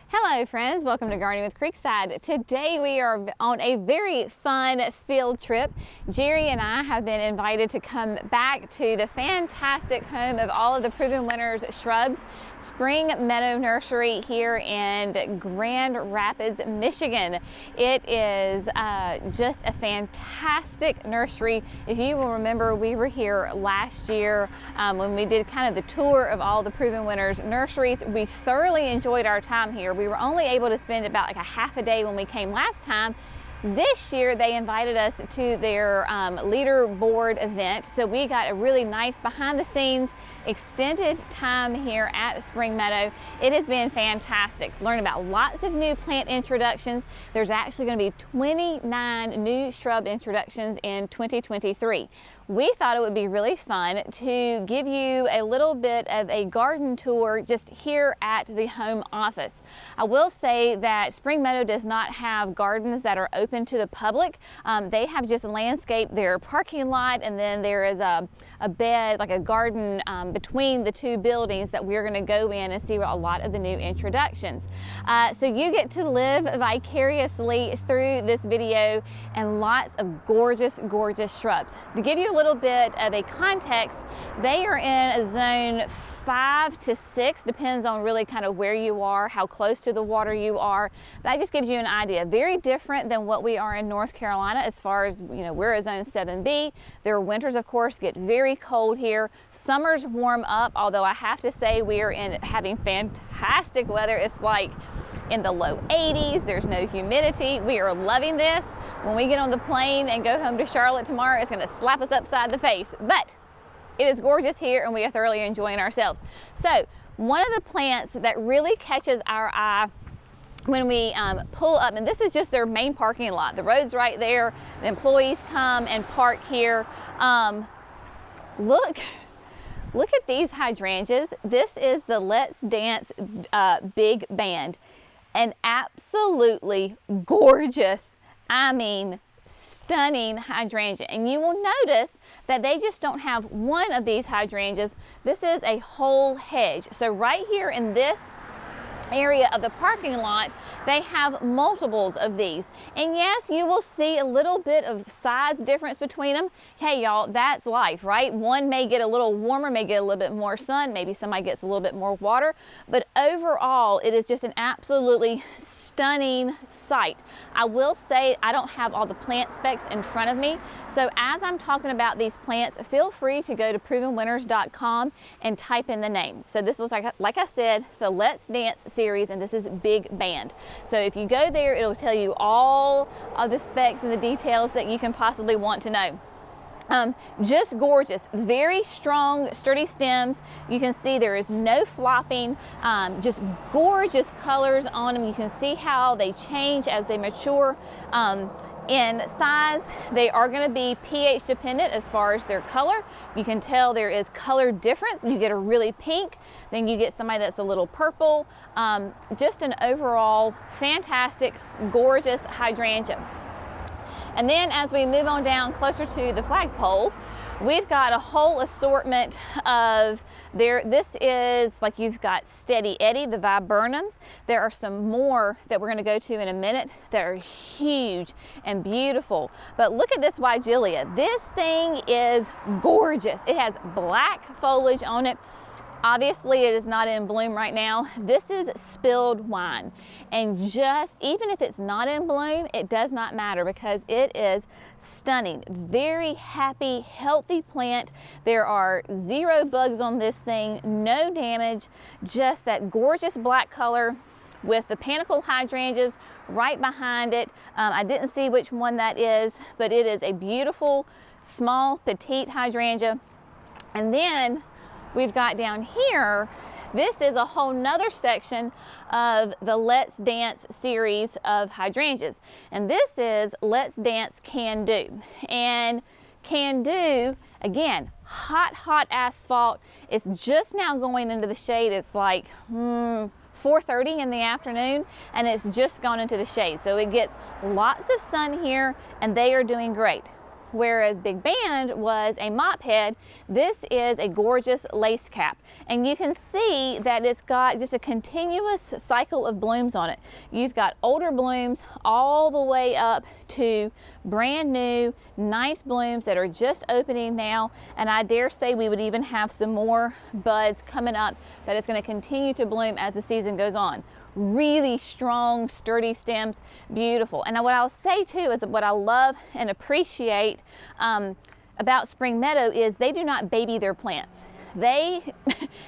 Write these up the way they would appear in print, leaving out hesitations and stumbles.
Hello friends, welcome to Gardening with Creekside. Today we are on a very fun field trip. Jerry and I have been invited to come back to the fantastic home of all of the proven winners, Shrubs, Spring Meadow Nursery here in Grand Rapids, Michigan. It is just a fantastic nursery. If you will remember, we were here last year when we did kind of the tour of all the proven winners nurseries. We thoroughly enjoyed our time here. We were only able to spend about like a half a day when we came last time. This year they invited us to their leaderboard event, so we got a really nice behind the scenes extended time here at Spring Meadow. It has been fantastic. Learn about lots of new plant introductions. There's actually going to be 29 new shrub introductions in 2023. We thought it would be really fun to give you a little bit of a garden tour just here at the home office. I will say that Spring Meadow does not have gardens that are open to the public. They have just landscaped their parking lot, and then there is a bed, like a garden between the two buildings that we're going to go in and see a lot of the new introductions. So you get to live vicariously through this video and lots of gorgeous, gorgeous shrubs. To give you a little bit of a context, they are in a zone 5 to 6, depends on really kind of where you are, how close to the water you are. That just gives you an idea. Very different than what we are in North Carolina as far as, you know, we're a zone 7B. Their winters, of course, get very cold here. Summers warm up, although I have to say we are having fantastic weather. It's like in the low 80s. There's no humidity. We are loving this. When we get on the plane and go home to Charlotte tomorrow, it's going to slap us upside the face. But it is gorgeous here and we are thoroughly enjoying ourselves. So one of the plants that really catches our eye when we pull up, and this is just their main parking lot. The road's right there. The employees come and park here. Look at these hydrangeas. This is the Let's Dance Big Band. An absolutely gorgeous, I mean, stunning hydrangea. And you will notice that they just don't have one of these hydrangeas. This is a whole hedge. So right here in this area of the parking lot, they have multiples of these. And yes, you will see a little bit of size difference between them. Hey y'all, that's life, right? One may get a little warmer, may get a little bit more sun, maybe somebody gets a little bit more water, but overall it is just an absolutely stunning sight. I will say I don't have all the plant specs in front of me, so as I'm talking about these plants, feel free to go to provenwinners.com and type in the name. So this is like I said, the Let's Dance series, and this is Big Band. So if you go there, it'll tell you all of the specs and the details that you can possibly want to know. Just gorgeous, very strong, sturdy stems. You can see there is no flopping, just gorgeous colors on them. You can see how they change as they mature. In size, they are going to be pH dependent as far as their color. You can tell there is color difference. You get a really pink, then you get somebody that's a little purple. Just an overall fantastic, gorgeous hydrangea. And then as we move on down closer to the flagpole, we've got a whole assortment of this is like you've got Steady Eddy, the viburnums. There are some more that we're going to go to in a minute that are huge and beautiful. But look at this weigela. This thing is gorgeous. It has black foliage on it. Obviously it is not in bloom right now. This is spilled wine, and just even if it's not in bloom, it does not matter because it is stunning. Very happy, healthy plant. There are 0 bugs on this thing, no damage, just that gorgeous black color with the panicle hydrangeas right behind it. I didn't see which one that is, but it is a beautiful small petite hydrangea. And then we've got down here, this is a whole nother section of the Let's Dance series of hydrangeas. And this is Let's Dance Can Do. And Can Do, again, hot asphalt. It's just now going into the shade. It's like 4:30 in the afternoon, and it's just gone into the shade. So it gets lots of sun here, and they are doing great. Whereas Big Band was a mop head, this is a gorgeous lace cap. And you can see that it's got just a continuous cycle of blooms on it. You've got older blooms all the way up to brand new, nice blooms that are just opening now. And I dare say we would even have some more buds coming up that is going to continue to bloom as the season goes on. Really strong, sturdy stems, beautiful. And what I'll say too is what I love and appreciate about Spring Meadow is they do not baby their plants. They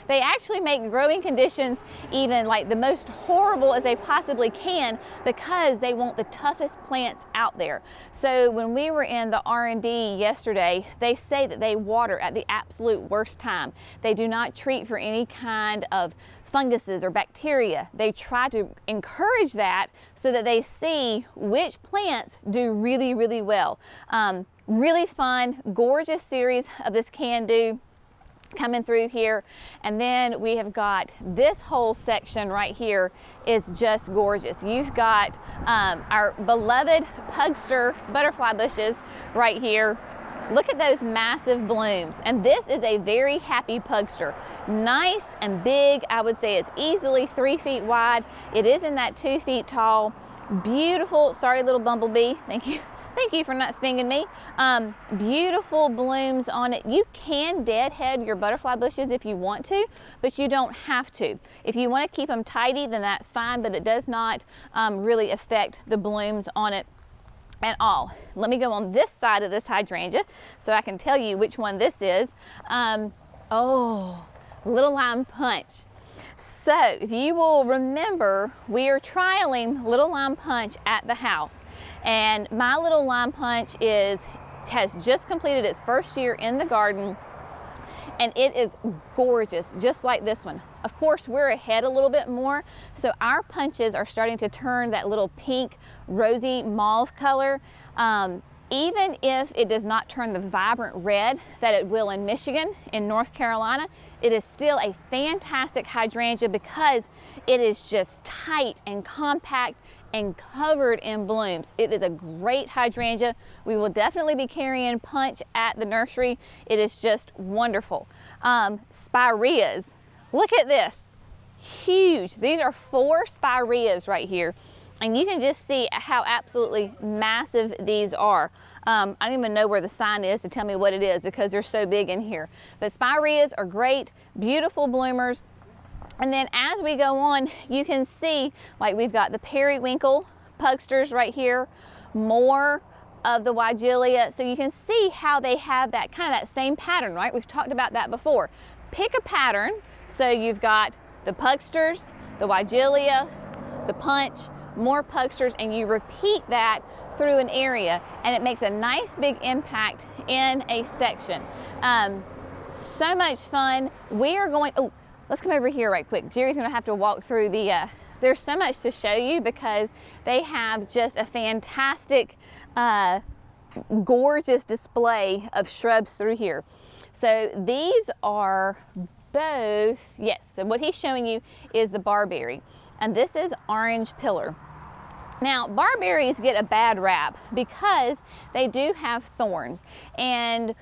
actually make growing conditions even like the most horrible as they possibly can, because they want the toughest plants out there. So when we were in the R&D yesterday, they say that they water at the absolute worst time. They do not treat for any kind of funguses or bacteria. They try to encourage that so that they see which plants do really, really well. Really fun, gorgeous series of this can do coming through here. And then we have got this whole section right here is just gorgeous. You've got our beloved Pugster butterfly bushes right here. Look at those massive blooms. And this is a very happy Pugster. Nice and big. I would say it's easily 3 feet wide. It is in that 2 feet tall. Beautiful, sorry little bumblebee, thank you. Thank you for not stinging me. Beautiful blooms on it. You can deadhead your butterfly bushes if you want to, but you don't have to. If you want to keep them tidy, then that's fine, but it does not really affect the blooms on it at all. Let me go on this side of this hydrangea so I can tell you which one this is. Oh, Little Lime Punch. So if you will remember, we are trialing Little Lime Punch at the house, and my Little Lime Punch has just completed its first year in the garden, and it is gorgeous, just like this one. Of course, we're ahead a little bit more, so our punches are starting to turn that little pink, rosy mauve color. Even if it does not turn the vibrant red that it will in Michigan, in North Carolina, it is still a fantastic hydrangea because it is just tight and compact and covered in blooms. It is a great hydrangea. We will definitely be carrying Punch at the nursery. It is just wonderful. Spireas, look at this, huge. These are 4 spireas right here. And you can just see how absolutely massive these are. I don't even know where the sign is to tell me what it is because they're so big in here. But spireas are great, beautiful bloomers. And then as we go on, you can see like we've got the periwinkle pugsters right here, more of the weigela. So you can see how they have that kind of that same pattern, right? We've talked about that before. Pick a pattern. So you've got the pugsters, the weigela, the punch, more pugsters, and you repeat that through an area, and it makes a nice big impact in a section. So much fun. We are going, oh, let's come over here right quick. Jerry's gonna have to walk through the, there's so much to show you because they have just a fantastic, gorgeous display of shrubs through here. So these are both, yes, so what he's showing you is the barberry, and this is Orange Pillar. Now, barberries get a bad rap because they do have thorns. And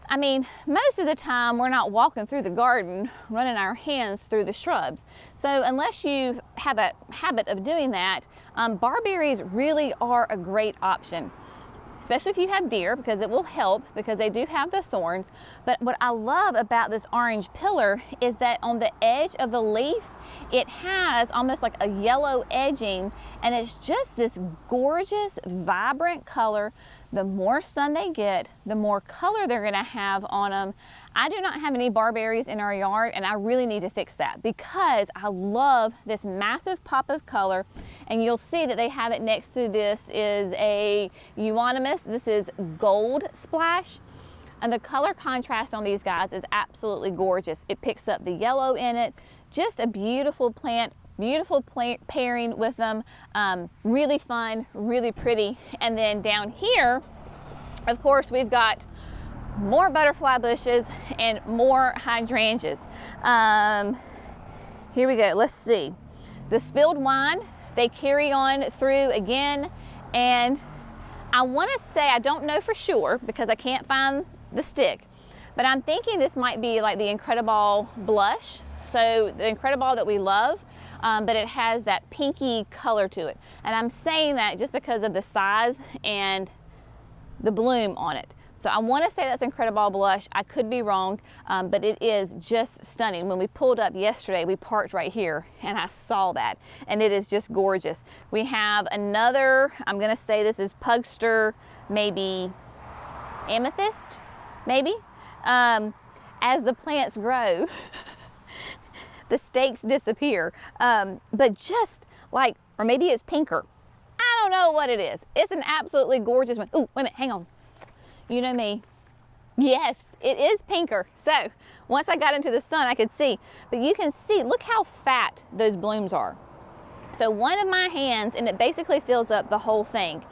I mean, most of the time we're not walking through the garden running our hands through the shrubs. So unless you have a habit of doing that, barberries really are a great option, especially if you have deer, because it will help because they do have the thorns. But what I love about this Orange Pillar is that on the edge of the leaf, it has almost like a yellow edging, and it's just this gorgeous, vibrant color. The more sun they get, the more color they're gonna have on them. I do not have any barberries in our yard, and I really need to fix that because I love this massive pop of color. And you'll see that they have it next to this is a ecoynmus. This is Gold Splash. And the color contrast on these guys is absolutely gorgeous. It picks up the yellow in it. Just a beautiful plant, beautiful pairing with them. Really fun, really pretty. And then down here, of course, we've got more butterfly bushes and more hydrangeas. Here we go, let's see. The spilled wine, they carry on through again, and I want to say, I don't know for sure because I can't find the stick, but I'm thinking this might be like the Incredible blush. So the Incredible that we love, but it has that pinky color to it. And I'm saying that just because of the size and the bloom on it. So I want to say that's Incredible blush. I could be wrong, but it is just stunning. When we pulled up yesterday, we parked right here and I saw that, and it is just gorgeous. We have another, I'm going to say this is Pugster, maybe amethyst, maybe. As the plants grow, the stakes disappear, but just like, or maybe it's pinker. I don't know what it is. It's an absolutely gorgeous one. Oh, wait a minute, hang on. You know me. Yes, it is pinker. So once I got into the sun, I could see, but you can see, look how fat those blooms are. So one of my hands, and it basically fills up the whole thing.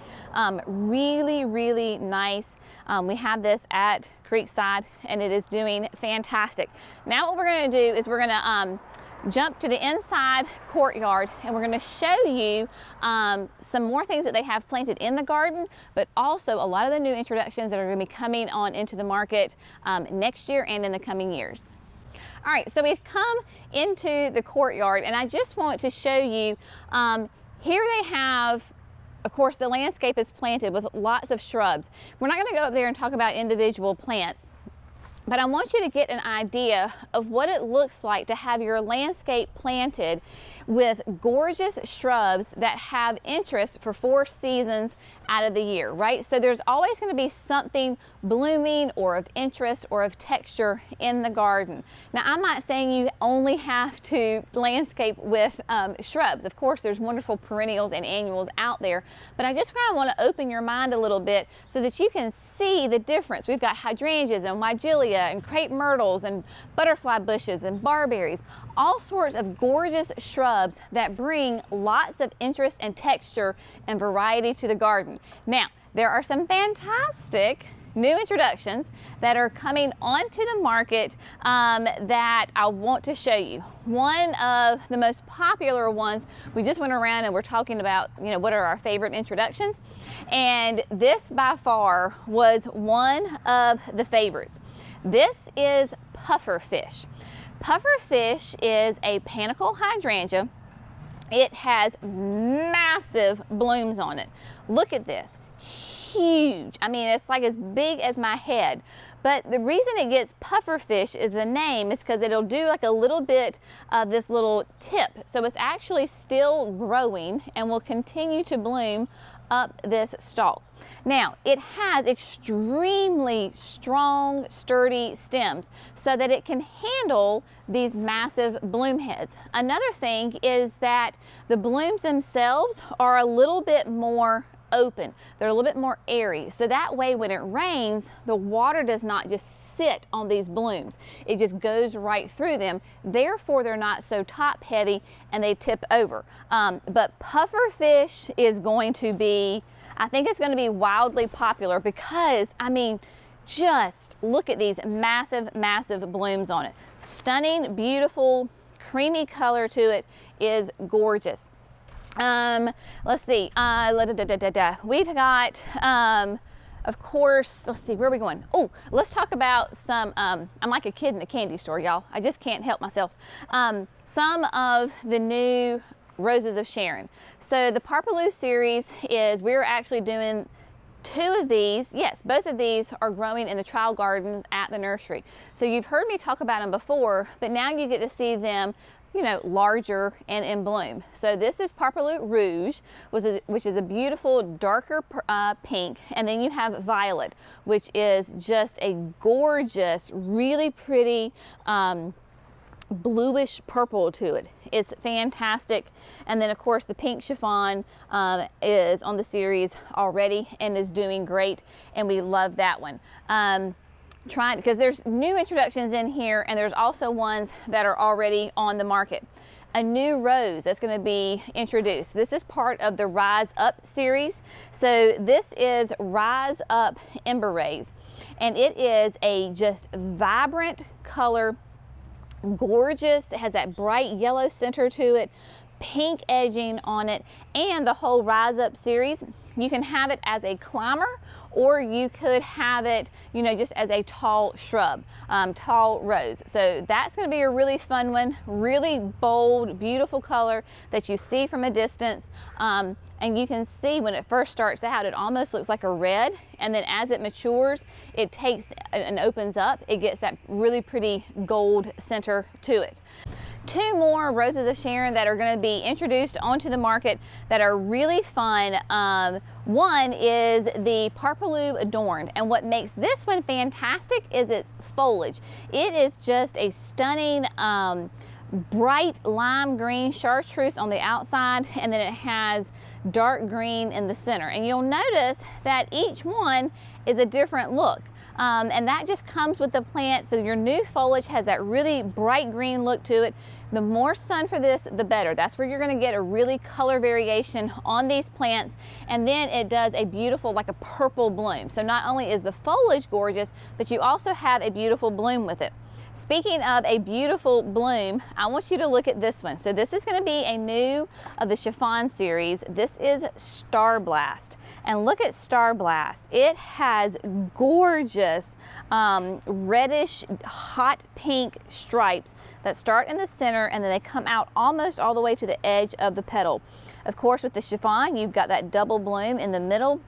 Really, really nice. We have this at Creekside, and it is doing fantastic. Now what we're gonna do is we're gonna jump to the inside courtyard, and we're going to show you some more things that they have planted in the garden, but also a lot of the new introductions that are going to be coming on into the market next year and in the coming years. All right, so we've come into the courtyard, and I just want to show you, here they have, of course, the landscape is planted with lots of shrubs. We're not going to go up there and talk about individual plants, but I want you to get an idea of what it looks like to have your landscape planted with gorgeous shrubs that have interest for 4 seasons out of the year, right? So there's always going to be something blooming or of interest or of texture in the garden. Now, I'm not saying you only have to landscape with shrubs. Of course, there's wonderful perennials and annuals out there, but I just kind of want to open your mind a little bit so that you can see the difference. We've got hydrangeas and weigela and crepe myrtles and butterfly bushes and barberries, all sorts of gorgeous shrubs that bring lots of interest and texture and variety to the garden. Now, there are some fantastic new introductions that are coming onto the market that I want to show you. One of the most popular ones, we just went around and we're talking about, you know, what are our favorite introductions, and this by far was one of the favorites. This is pufferfish. Pufferfish is a panicle hydrangea. It has massive blooms on it. Look at this, huge. I mean, it's like as big as my head. But the reason it gets pufferfish is the name. It's because it'll do like a little bit of this little tip. So it's actually still growing and will continue to bloom up this stalk. Now, it has extremely strong, sturdy stems so that it can handle these massive bloom heads. Another thing is that the blooms themselves are a little bit more open. They're a little bit more airy. So that way when it rains, the water does not just sit on these blooms. It just goes right through them. Therefore, they're not so top heavy and they tip over. But pufferfish is going to be, I think it's going to be wildly popular because, I mean, just look at these massive, massive blooms on it. Stunning, beautiful, creamy color to it is gorgeous. Let's see, we've got, of course, let's see, where are we going? Oh, let's talk about some, I'm like a kid in a candy store, y'all. I just can't help myself. Some of the new roses of Sharon. So the Paraplu series is, we're actually doing 2 of these. Yes, both of these are growing in the trial gardens at the nursery. So you've heard me talk about them before, but now you get to see them, you know, larger and in bloom. So this is Paraplu Rouge, which is a beautiful darker pink, and then you have Violet, which is just a gorgeous, really pretty bluish purple to it. It's fantastic. And then of course the pink Chiffon is on the series already and is doing great, and we love that one. Trying, because there's new introductions in here, and there's also ones that are already on the market. A new rose that's going to be introduced. This is part of the Rise Up series. So this is Rise Up Emberays, and it is a just vibrant color, gorgeous. It has that bright yellow center to it, pink edging on it, and the whole Rise Up series You can have it as a climber, or you could have it, you know, just as a tall shrub, tall rose. So that's going to be a really fun one, really bold, beautiful color that you see from a distance. And you can see when it first starts out, it almost looks like a red. And then as it matures, it takes and opens up. It gets that really pretty gold center to it. Two more roses of Sharon that are going to be introduced onto the market that are really fun. One is the Paraplu Adorned, and what makes this one fantastic is its foliage. It is just a stunning bright lime green chartreuse on the outside, and then it has dark green in the center. And you'll notice that each one is a different look. And that just comes with the plant. So your new foliage has that really bright green look to it. The more sun for this, the better. That's where you're going to get a really color variation on these plants. And then it does a beautiful, like a purple bloom. So not only is the foliage gorgeous, but you also have a beautiful bloom with it. Speaking of a beautiful bloom, I want you to look at this one. So this is going to be a new of the Chiffon series. This is Starblast. And look at Starblast. It has gorgeous reddish hot pink stripes that start in the center and then they come out almost all the way to the edge of the petal. Of course, with the Chiffon, you've got that double bloom in the middle.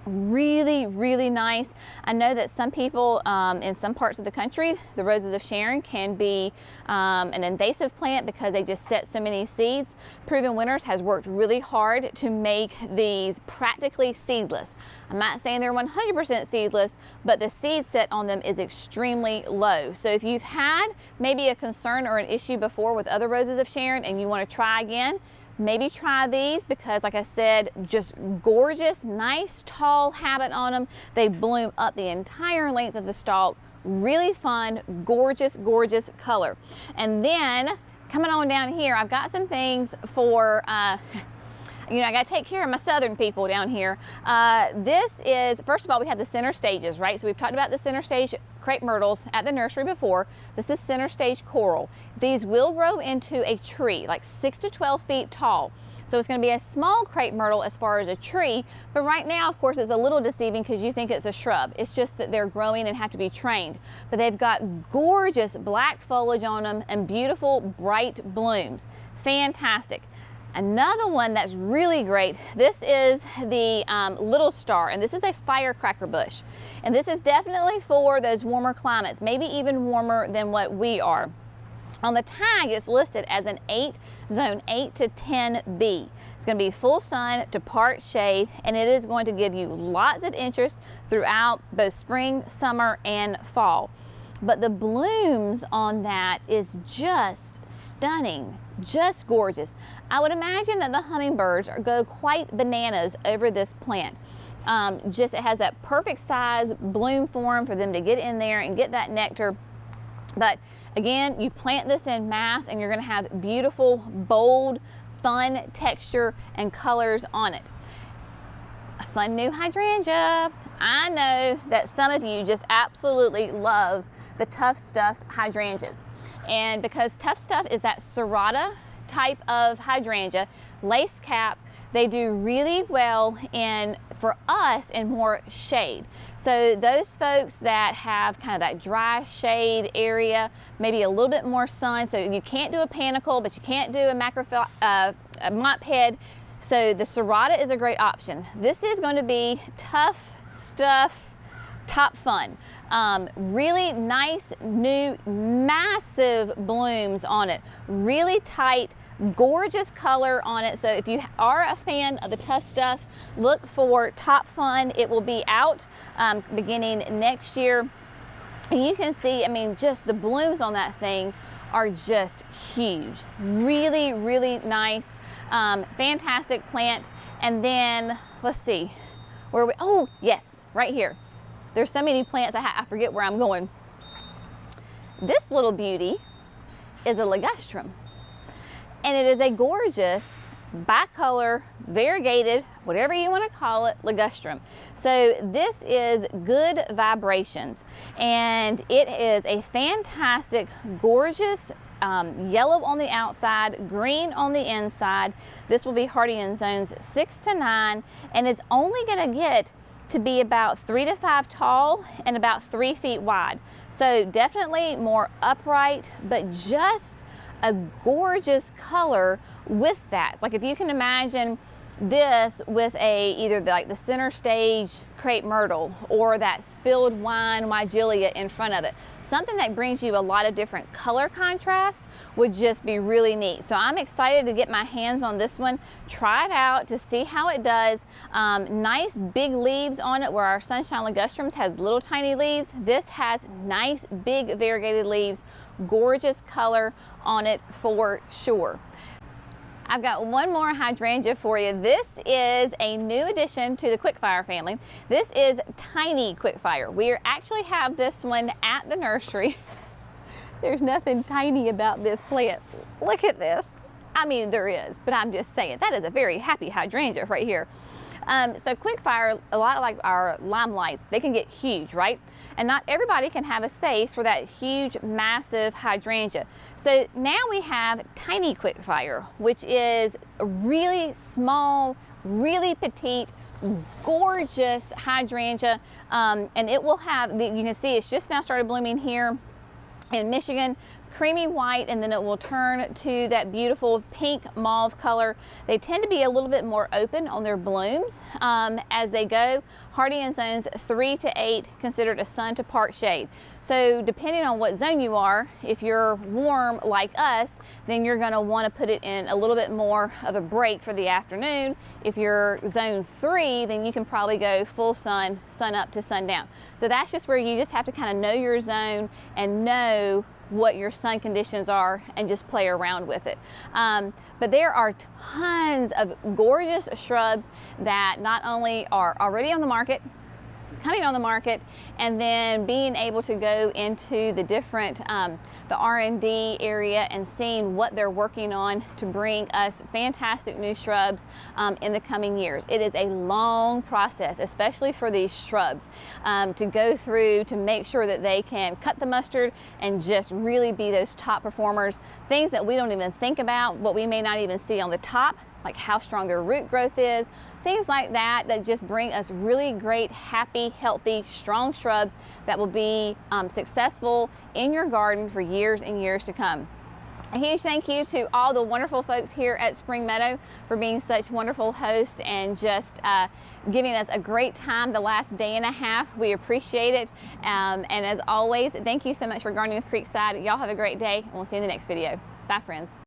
Really, really nice. I know that some people in some parts of the country, the roses of Sharon can be an invasive plant because they just set so many seeds. Proven Winners has worked really hard to make these practically seedless. I'm not saying they're 100% seedless, but the seed set on them is extremely low. So if you've had maybe a concern or an issue before with other roses of Sharon and you want to try again, maybe try these because, like I said, just gorgeous, nice, tall habit on them. They bloom up the entire length of the stalk. Really fun, gorgeous, gorgeous color. And then coming on down here, I've got some things for, you know, I got to take care of my southern people down here. This is, first of all, we have the center stages, right? So we've talked about the center stage crepe myrtles at the nursery before. This is center stage coral. These will grow into a tree, like 6 to 12 feet tall. So it's going to be a small crepe myrtle as far as a tree, but right now, of course, it's a little deceiving because you think it's a shrub. It's just that they're growing and have to be trained. But they've got gorgeous black foliage on them and beautiful bright blooms. Fantastic. Another one that's really great, this is the little star, and this is a firecracker bush. And this is definitely for those warmer climates, maybe even warmer than what we are. On the tag, it's listed as an zone 8 to 10B. It's going to be full sun to part shade, and it is going to give you lots of interest throughout both spring, summer, and fall. But the blooms on that is just stunning, just gorgeous. I would imagine that the hummingbirds go quite bananas over this plant. Just it has that perfect size bloom form for them to get in there and get that nectar. But again, you plant this in mass and you're going to have beautiful, bold, fun texture and colors on it. A fun new hydrangea. I know that some of you just absolutely love the Tuff Stuff hydrangeas. And because Tuff Stuff is that serrata type of hydrangea, lace cap, they do really well in, for us, in more shade. So those folks that have kind of that dry shade area, maybe a little bit more sun, so you can't do a panicle, but you can't do a macrophylla, a mop head. So the serrata is a great option. This is going to be Tuff Stuff Top Fun. Really nice, new, massive blooms on it. Really tight, gorgeous color on it. So if you are a fan of the Tuff Stuff, look for Top Fun. It will be out beginning next year. And you can see, I mean, just the blooms on that thing are just huge. Really, really nice, fantastic plant. And then, let's see, where we, oh, yes, right here. There's so many plants, I forget where I'm going. This little beauty is a ligustrum. And it is a gorgeous, bicolor, variegated, whatever you want to call it, ligustrum. So this is Good Vibrations. And it is a fantastic, gorgeous yellow on the outside, green on the inside. This will be hardy in zones 6 to 9, and it's only going to get to be about 3 to 5 tall and about 3 feet wide. So definitely more upright, but just a gorgeous color with that. Like if you can imagine this with either like the center stage crape myrtle or that spilled wine weigela in front of it, something that brings you a lot of different color contrast would just be really neat. So I'm excited to get my hands on this one, try it out to see how it does. Nice big leaves on it, where our sunshine ligustrums has little tiny leaves. This has nice big variegated leaves, gorgeous color on it for sure. I've got one more hydrangea for you. This is a new addition to the quickfire family. This is tiny quickfire. We actually have this one at the nursery. There's nothing tiny about this plant. Look at this. I mean, there is, but I'm just saying that is a very happy hydrangea right here. So quickfire, a lot like our limelights, they can get huge, right? And not everybody can have a space for that huge, massive hydrangea. So now we have tiny quickfire, which is a really small, really petite, gorgeous hydrangea. And it will have, you can see it's just now started blooming here in Michigan, creamy white, and then it will turn to that beautiful pink mauve color. They tend to be a little bit more open on their blooms as they go. Hardy in zones 3 to 8, considered a sun to park shade. So depending on what zone you are, if you're warm like us, then you're gonna wanna put it in a little bit more of a break for the afternoon. If you're zone 3, then you can probably go full sun, sun up to sundown. So that's just where you just have to kind of know your zone and know what your sun conditions are and just play around with it. But there are tons of gorgeous shrubs that not only are already on the market, coming on the market, and then being able to go into the different the R&D area and seeing what they're working on to bring us fantastic new shrubs in the coming years. It is a long process, especially for these shrubs, to go through to make sure that they can cut the mustard and just really be those top performers. Things that we don't even think about, what we may not even see on the top, like how strong their root growth is, things like that, that just bring us really great, happy, healthy, strong shrubs that will be successful in your garden for years and years to come. A huge thank you to all the wonderful folks here at Spring Meadow for being such wonderful hosts and just giving us a great time the last day and a half. We appreciate it. And as always, thank you so much for gardening with Creekside. Y'all have a great day, and we'll see you in the next video. Bye, friends.